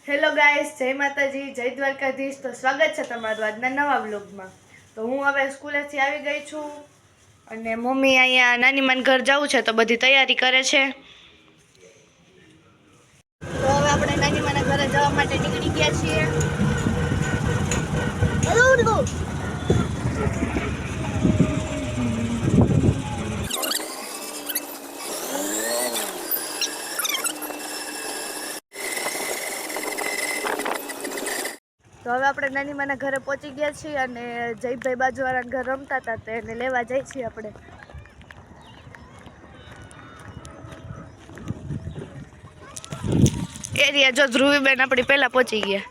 Hello guys, જય માતાજી, જય દ્વારકાધીશ। તો સ્વાગત છે તમારું આજના નવા વ્લોગમાં। તો હું હવે સ્કૂલેથી આવી ગઈ છું અને મમ્મી અહીંયા નાનીમાન ઘર જવું છે તો બધી તૈયારી કરે છે। તો હવે આપણે નાનીમાના ઘરે જવા માટે નીકળી ગયા છીએ। તો હવે આપણે નાનીમાના ઘરે પહોંચી ગયા છીએ અને જયભાઈ બાજુવાળાના ઘર રમતા હતા તો એને લેવા જઈએ છીએ આપણે। એરિયા જો ધ્રુવીબેન આપણી પહેલા પહોંચી ગયા।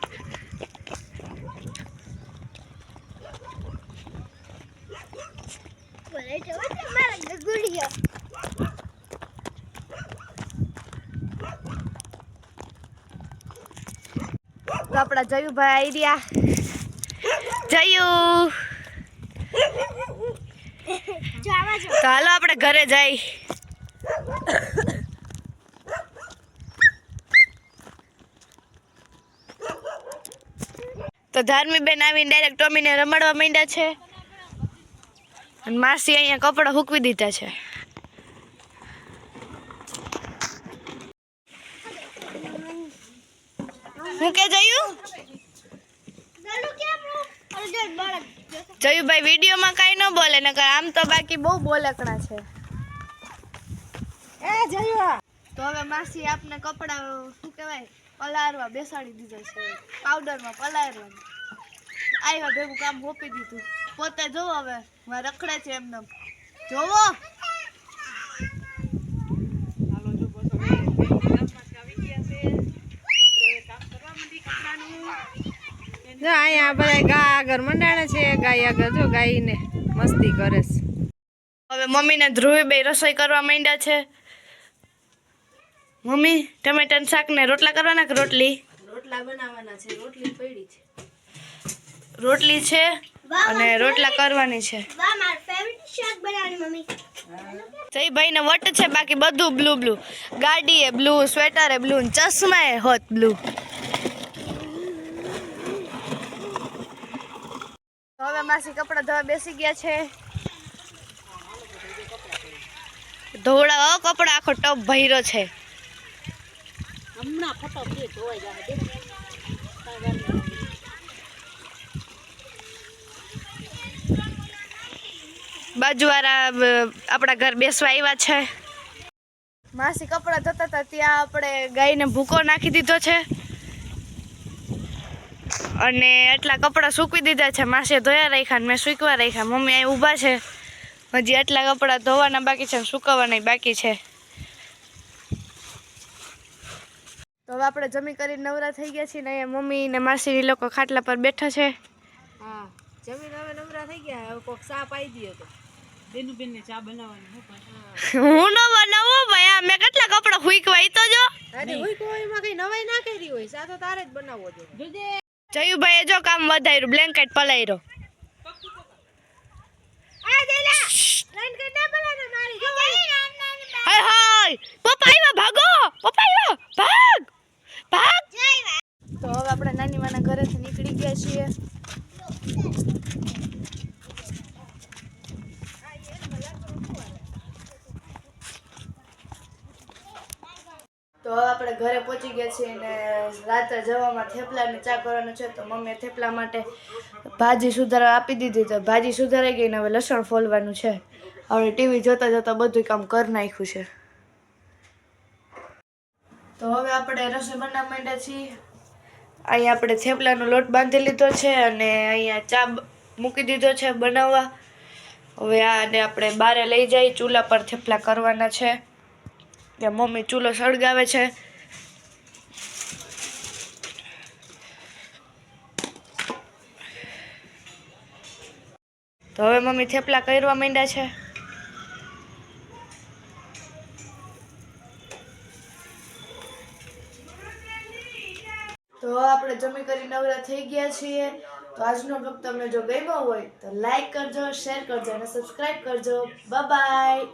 તો આપણા જયુભાઈ આઈડિયા જયુ તો હાલો આપણે ઘરે જઈ। તો ધાર્મીબેન આવીને ડાયરેક્ટ ટોમીને રમાડવા માંડ્યા છે અને માસી અહીંયા કપડાં સૂકવી દીધા છે। હું કે જયુભાઈ વિડીયોમાં કાંઈ ન બોલે નકર આમ તો બાકી બહુ બોલકણા છે। તો હવે માસી આપને કપડા શું કહેવાય પલાળવા બેસાડી દીધા છે, પાવડરમાં પલાળવા આવ્યા ભેગું કામ સોંપી દીધું। પોતે જોવો હવે રખડે છે એમને જોવો। જો અહીંયા બધા ગાય આગળ મંડાણે છે, ગાય આગળ જો ગાયને મસ્તી કરે છે। હવે મમ્મીને ધ્રુવીબેન રસોઈ કરવા માંડ્યા છે। મમ્મી ટમેટાનું શાક ને રોટલા કરવાના કે રોટલી? રોટલા બનાવવાના છે, રોટલી પડી છે, રોટલી છે અને રોટલા કરવાની છે। જયભાઈ ને વટ છે, બાકી બધું બ્લુ બ્લુ, ગાડી એ બ્લુ, સ્વેટર એ બ્લુ, ચશ્મા એ હોત બ્લુ। હવે માસી કપડા ધોવા બેસી ગયા છે। ધોળા કપડા આખો ટપ ભર્યો છે। હમણાં ફટાફટ ધોવાઈ જાય। બાજુવાળા આપણા ઘર બેસવા આવ્યા છે। માસી કપડા ધોતા હતા ત્યાં આપણે ગાયને ભૂકો નાખી દીધો છે અને એટલા કપડા સૂકવી દીધા છે। માસીએ ધોયા રાખ્યા ને મેં સૂકવા રાખ્યા। મમ્મી અહીં ઊભા છે, હજી એટલા કપડા ધોવાના બાકી છે, સૂકવવાના બાકી છે। તો હવે આપણે જમી કરીને નવરા થઈ ગયા છીએ ને અહીંયા મમ્મી ને માસી લોકો ખાટલા પર બેઠા છે। હા, જમીન હવે નવરા થઈ ગયા। હવે કોક ચા પાઈ દયો તો બેનુબેન ને ચા બનાવવાની હું ન બનાવું ભાઈ, આ મેં કેટલા કપડા હુંકવા ઈ તો જો અરે હુંકવામાં કઈ નવાઈ ના કરી હોય, ચા તો તારે જ બનાવવો જોઈએ। જયુભાઈ જો કામ વધાર્યું, બ્લેન્કેટ પલાયરો। હાય હાય પપ્પા આવ્યા, ભાગો પપ્પા આવ્યા, ભાગ ભાગ। તો હવે આપણે નાની માના ઘરેથી નીકળી ગયા છીએ। તો હવે આપણે ઘરે પહોંચી ગયા છીએ ને રાત્રે જવામાં થેપલા ને ચા કરવાનું છે। તો મમ્મીએ થેપલા માટે ભાજી સુધારવા આપી દીધી, તો ભાજી સુધારાઈ ગઈ ને હવે લસણ ફોલવાનું છે। હવે ટીવી જોતા જોતા બધું કામ કરી નાખ્યું છે। તો હવે આપણે રસોઈ બનાવવા માંડ્યા છીએ। અહીંયા આપણે થેપલાનો લોટ બાંધી લીધો છે અને અહીંયા ચા મૂકી દીધો છે બનાવવા। હવે આને આપણે બારે લઈ જઈ, ચૂલા પર થેપલા કરવાના છે। ત્યાં મમ્મી ચૂલો સળગાવે છે। તો હવે મમ્મી થેપલા કરવા માંડ્યા છે। તો આપણે જમી કરી નવરા થઈ ગયા છીએ। તો આજનો બ્લોગ તમને જો ગમ્યો હોય તો લાઈક કરજો, શેર કરજો અને સબસ્ક્રાઇબ કરજો। Bye bye.